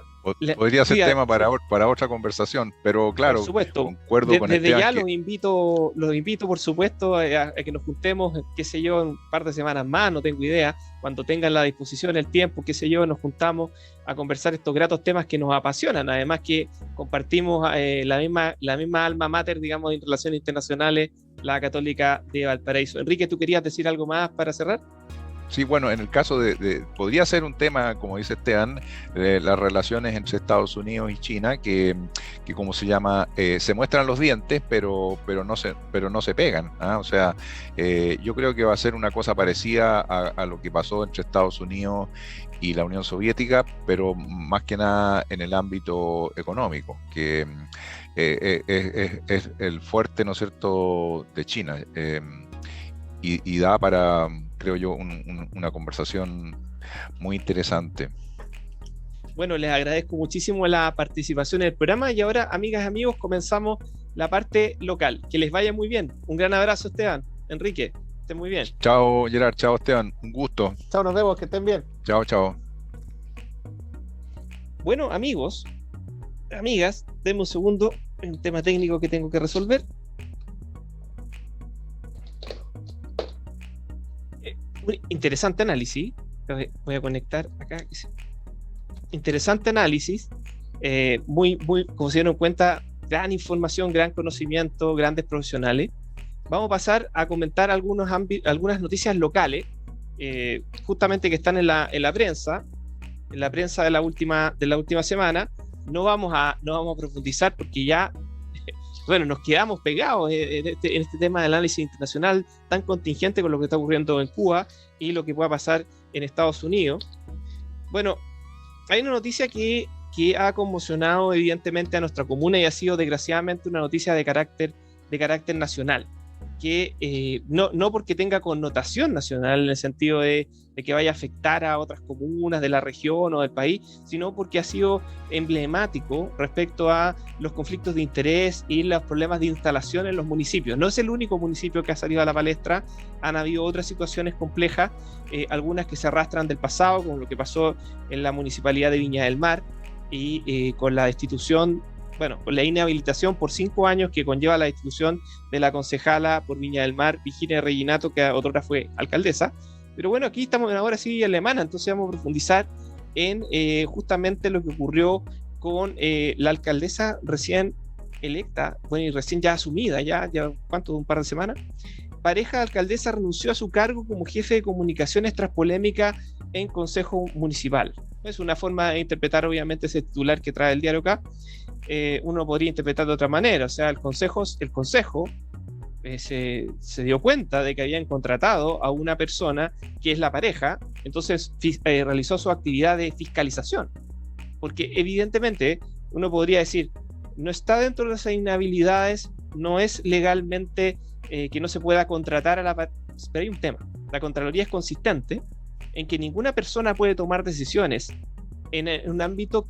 podría ser tema para otra conversación, pero claro, por supuesto, concuerdo con desde ya los invito, por supuesto, a que nos juntemos, qué sé yo, en un par de semanas más, no tengo idea, cuando tengan la disposición, el tiempo, qué sé yo, nos juntamos a conversar estos gratos temas que nos apasionan, además que compartimos la misma alma mater, digamos, en relaciones internacionales, la Católica de Valparaíso. Enrique, ¿tú querías decir algo más para cerrar? Sí, bueno, en el caso podría ser un tema, como dice Esteban, las relaciones entre Estados Unidos y China, que como se llama, se muestran los dientes, pero no se pegan, ¿ah? O sea, yo creo que va a ser una cosa parecida a lo que pasó entre Estados Unidos y la Unión Soviética, pero más que nada en el ámbito económico, que es el fuerte, ¿no es cierto?, de China, y da para, creo yo, una conversación muy interesante. Bueno, les agradezco muchísimo la participación en el programa y ahora, amigas y amigos, comenzamos la parte local. Que les vaya muy bien. Un gran abrazo, Esteban. Enrique, estén muy bien. Chao, Gerard. Chao, Esteban. Un gusto. Chao, nos vemos. Que estén bien. Chao, chao. Bueno, amigos, amigas, denme un segundo. Hay un tema técnico que tengo que resolver. Un interesante análisis. Voy a conectar acá. Interesante análisis. Muy, como se dieron cuenta, gran información, gran conocimiento, grandes profesionales. Vamos a pasar a comentar algunas noticias locales, justamente que están en la prensa de la última semana. No vamos a profundizar porque ya, bueno, nos quedamos pegados en este tema del análisis internacional tan contingente con lo que está ocurriendo en Cuba y lo que pueda pasar en Estados Unidos. Bueno, hay una noticia que ha conmocionado evidentemente a nuestra comuna y ha sido desgraciadamente una noticia de carácter nacional. que no porque tenga connotación nacional en el sentido de que vaya a afectar a otras comunas de la región o del país, sino porque ha sido emblemático respecto a los conflictos de interés y los problemas de instalación en los municipios. No es el único municipio que ha salido a la palestra, han habido otras situaciones complejas, algunas que se arrastran del pasado, como lo que pasó en la municipalidad de Viña del Mar, y con la destitución, con la inhabilitación por 5 años que conlleva la destitución de la concejala por Viña del Mar, Virginia Reginato, que otrora fue alcaldesa. Pero bueno, aquí estamos ahora sí alemana, entonces vamos a profundizar en justamente lo que ocurrió con la alcaldesa recién electa, y recién ya asumida, ya ¿cuánto? Un par de semanas. Pareja alcaldesa renunció a su cargo como jefe de comunicaciones tras polémica en Consejo Municipal. Es una forma de interpretar obviamente ese titular que trae el diario acá. Uno podría interpretar de otra manera, o sea, el consejo se dio cuenta de que habían contratado a una persona que es la pareja, entonces realizó su actividad de fiscalización, porque evidentemente uno podría decir, no está dentro de las inhabilidades, no es legalmente que no se pueda contratar a la pareja, pero hay un tema, la Contraloría es consistente en que ninguna persona puede tomar decisiones en un ámbito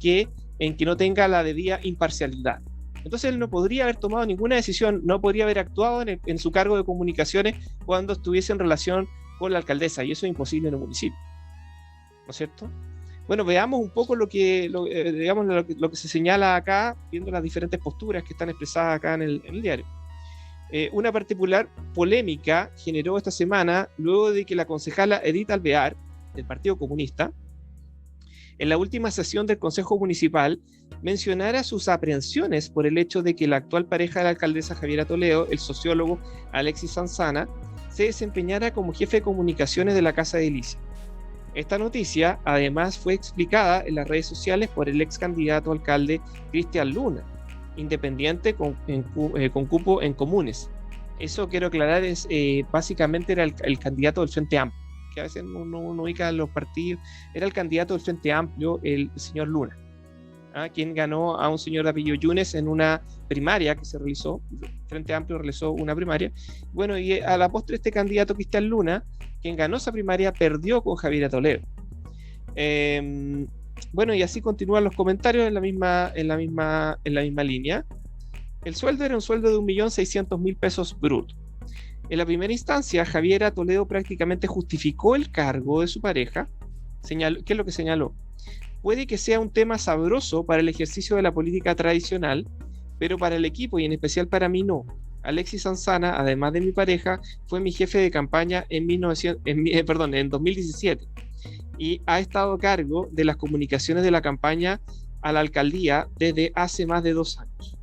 en que no tenga la debida imparcialidad. Entonces él no podría haber tomado ninguna decisión, no podría haber actuado en su cargo de comunicaciones cuando estuviese en relación con la alcaldesa, y eso es imposible en el municipio, ¿no es cierto? Bueno, veamos un poco lo que se señala acá, viendo las diferentes posturas que están expresadas acá en el diario. Una particular polémica generó esta semana luego de que la concejala Edith Alvear, del Partido Comunista, en la última sesión del Consejo Municipal, mencionara sus aprehensiones por el hecho de que la actual pareja de la alcaldesa Javiera Toledo, el sociólogo Alexis Sanzana, se desempeñara como jefe de comunicaciones de la Casa de Alicia. Esta noticia, además, fue explicada en las redes sociales por el ex candidato alcalde Cristian Luna, independiente con cupo en comunes. Eso quiero aclarar, básicamente era el candidato del Frente Amplio, que a veces uno ubica los partidos, era el candidato del Frente Amplio, el señor Luna, quien ganó a un señor de apellido Yunes en una primaria que se realizó. El Frente Amplio realizó una primaria. Bueno, y a la postre este candidato Cristian Luna, quien ganó esa primaria, perdió con Javiera Toledo. Bueno, y así continúan los comentarios en la misma línea. El sueldo era un sueldo de 1.600.000 pesos brutos. En la primera instancia, Javiera Toledo prácticamente justificó el cargo de su pareja. ¿Qué es lo que señaló? Puede que sea un tema sabroso para el ejercicio de la política tradicional, pero para el equipo y en especial para mí no. Alexis Sanzana, además de mi pareja, fue mi jefe de campaña en 2017 y ha estado a cargo de las comunicaciones de la campaña a la alcaldía desde hace más de 2 años.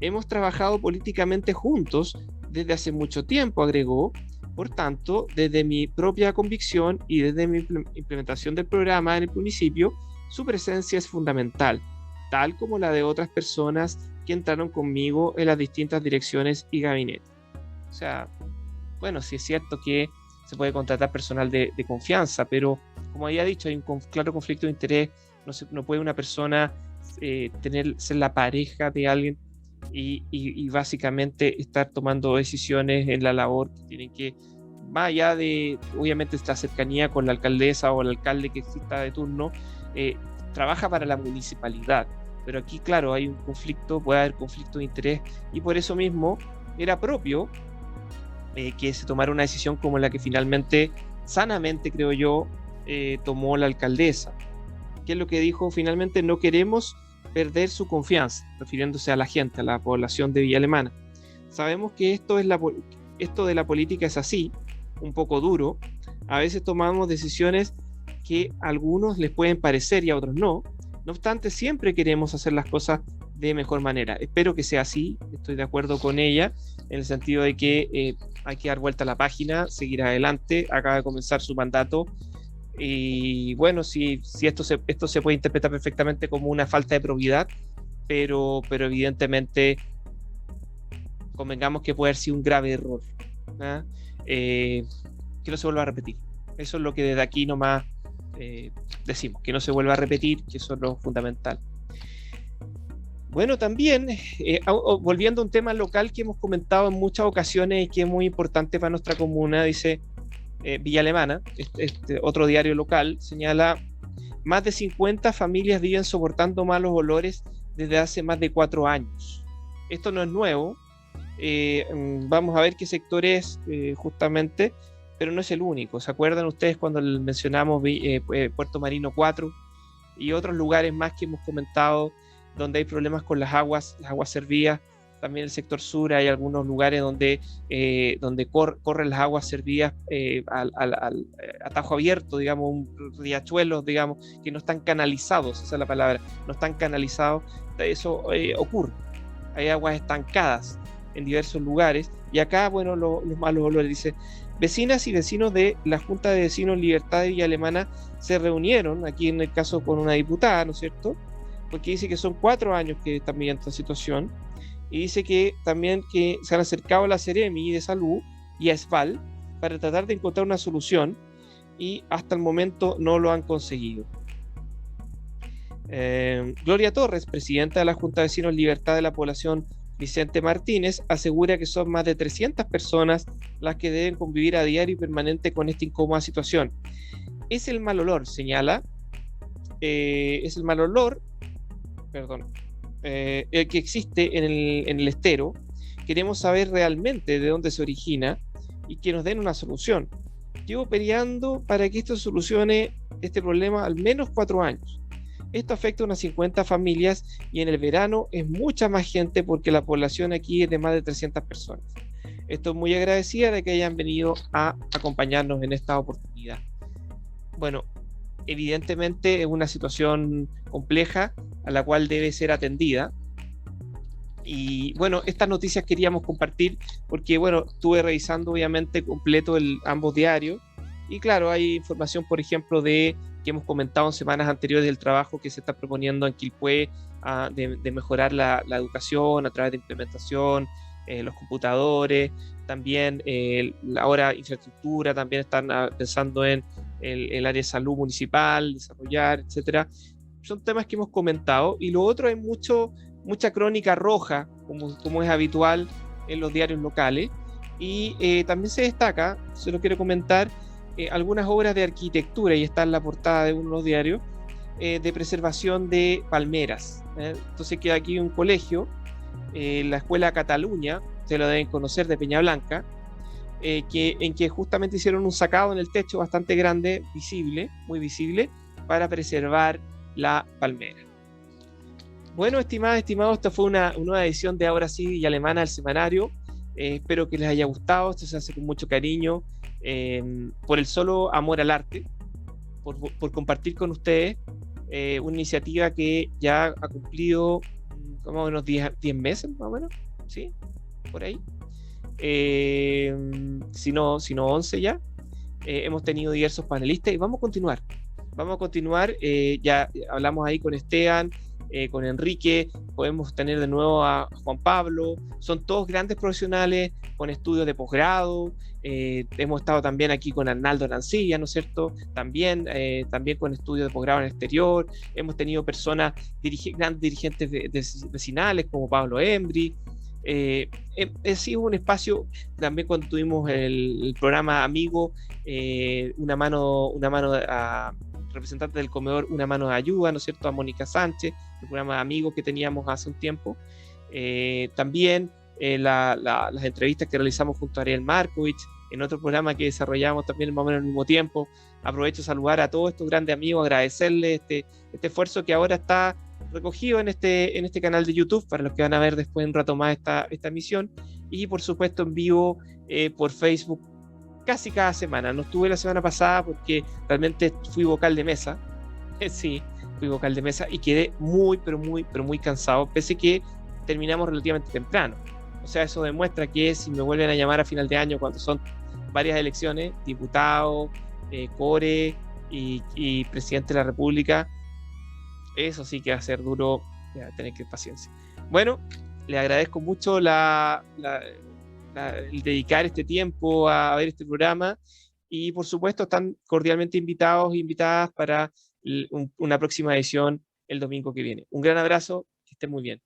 Hemos trabajado políticamente juntos desde hace mucho tiempo, agregó. Por tanto, desde mi propia convicción y desde mi implementación del programa en el municipio, su presencia es fundamental, tal como la de otras personas que entraron conmigo en las distintas direcciones y gabinetes. O sea, bueno, sí es cierto que se puede contratar personal de confianza, pero como había dicho, hay un claro conflicto de interés. No puede una persona ser la pareja de alguien y básicamente estar tomando decisiones en la labor que tienen que, más allá de obviamente esta cercanía con la alcaldesa o el alcalde que exista de turno, trabaja para la municipalidad. Pero aquí, claro, hay un conflicto, puede haber conflicto de interés, y por eso mismo era propio que se tomara una decisión como la que finalmente, sanamente creo yo, tomó la alcaldesa. ¿Qué es lo que dijo finalmente? No queremos perder su confianza, refiriéndose a la gente, a la población de Villa Alemana. Sabemos que esto de la política es así, un poco duro. A veces tomamos decisiones que a algunos les pueden parecer y a otros no. No obstante, siempre queremos hacer las cosas de mejor manera. Espero que sea así, estoy de acuerdo con ella, en el sentido de que hay que dar vuelta a la página, seguir adelante. Acaba de comenzar su mandato. Y bueno, si esto se puede interpretar perfectamente como una falta de probidad, pero evidentemente convengamos que puede haber sido un grave error, que no se vuelva a repetir. Eso es lo que desde aquí nomás decimos, que no se vuelva a repetir, que eso es lo fundamental. Bueno, también, volviendo a un tema local que hemos comentado en muchas ocasiones y que es muy importante para nuestra comuna, dice Villa Alemana, otro diario local, señala: más de 50 familias viven soportando malos olores desde hace más de 4 años. Esto no es nuevo. Vamos a ver qué sector es justamente, pero no es el único. ¿Se acuerdan ustedes cuando mencionamos Puerto Marino 4 y otros lugares más que hemos comentado donde hay problemas con las aguas servidas? También el sector sur hay algunos lugares donde corren las aguas servidas al atajo abierto, digamos, riachuelos, digamos, que no están canalizados, esa es la palabra, no están canalizados. Eso ocurre. Hay aguas estancadas en diversos lugares. Y acá, bueno, los malos olores. Dice: vecinas y vecinos de la Junta de Vecinos Libertad de Villa Alemana se reunieron, aquí en el caso con una diputada, ¿no es cierto? Porque dice que son 4 años que están viviendo esta situación. Y dice que también que se han acercado a la Seremi de Salud y a ESVAL para tratar de encontrar una solución, y hasta el momento no lo han conseguido. Gloria Torres, presidenta de la Junta de Vecinos Libertad de la Población Vicente Martínez, asegura que son más de 300 personas las que deben convivir a diario y permanente con esta incómoda situación. Es el mal olor, señala, es el mal olor, perdón, el que existe en el estero. Queremos saber realmente de dónde se origina y que nos den una solución. Llevo peleando para que esto solucione este problema al menos 4 años. Esto afecta a unas 50 familias y en el verano es mucha más gente porque la población aquí es de más de 300 personas. Estoy muy agradecida de que hayan venido a acompañarnos en esta oportunidad. Bueno, evidentemente es una situación compleja a la cual debe ser atendida. Y bueno, estas noticias queríamos compartir porque, bueno, estuve revisando obviamente completo ambos diarios. Y claro, hay información, por ejemplo, que hemos comentado en semanas anteriores del trabajo que se está proponiendo en Quilpué de mejorar la educación a través de implementación, los computadores, también ahora infraestructura, también están pensando en el área de salud municipal, desarrollar, etcétera. Son temas que hemos comentado. Y lo otro, hay mucha crónica roja, como es habitual en los diarios locales. Y también se destaca, se lo quiero comentar, algunas obras de arquitectura, y está en la portada de uno de los diarios, de preservación de palmeras. Entonces queda aquí un colegio, la Escuela Cataluña, se lo deben conocer, de Peña Blanca, en que justamente hicieron un sacado en el techo bastante grande, visible, muy visible, para preservar la palmera. Bueno, estimados, esta fue una nueva edición de Ahora sí Villa Alemana, el semanario. Espero que les haya gustado. Esto se hace con mucho cariño, por el solo amor al arte, por compartir con ustedes una iniciativa que ya ha cumplido más o menos 10 meses, más o menos, ¿sí? Por ahí. Si no 11 ya. Hemos tenido diversos panelistas y vamos a continuar. Ya hablamos ahí con Esteban, con Enrique, podemos tener de nuevo a Juan Pablo. Son todos grandes profesionales con estudios de posgrado. Hemos estado también aquí con Arnaldo Arancilla, ¿no es cierto? También con estudios de posgrado en el exterior. Hemos tenido personas, grandes dirigentes vecinales como Pablo Embry. Ha sido un espacio también cuando tuvimos el programa Amigo, una mano a representante del comedor, una mano de ayuda, ¿no es cierto?, a Mónica Sánchez, el programa Amigos que teníamos hace un tiempo. También las entrevistas que realizamos junto a Ariel Markovich, en otro programa que desarrollamos también más o menos al mismo tiempo. Aprovecho de saludar a todos estos grandes amigos, agradecerles este esfuerzo que ahora está recogido en este canal de YouTube, para los que van a ver después un rato más esta emisión, y por supuesto en vivo por Facebook casi cada semana. No estuve la semana pasada porque realmente fui vocal de mesa. Sí, fui vocal de mesa y quedé muy cansado, pese que terminamos relativamente temprano. O sea, eso demuestra que si me vuelven a llamar a final de año, cuando son varias elecciones, diputado, core y presidente de la República, eso sí que va a ser duro, va a tener que paciencia. Bueno, le agradezco mucho el dedicar este tiempo a ver este programa, y por supuesto están cordialmente invitados e invitadas para una próxima edición el domingo que viene. Un gran abrazo, que estén muy bien.